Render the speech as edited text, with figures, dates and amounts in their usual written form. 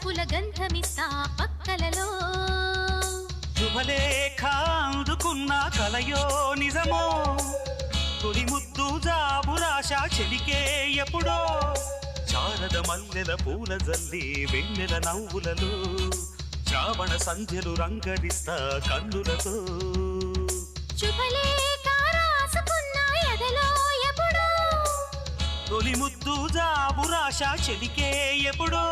వలపుల గంధమిస్తా పక్కలలో శుభలేఖ అందుకున్న కలయో నిజమో తొలి ముద్దు జాబురాశ చెలికే ఎప్పుడో శారద మల్లెల పూల జల్లి వెన్నెల నవ్వులలో శ్రావణ సంధ్యలు రంగరిస్తా కన్నులతో శుభలేఖ రాసుకున్న ఎదలో ఎప్పుడో తొలి ముద్దు జాబురాశ చెలికే ఎప్పుడో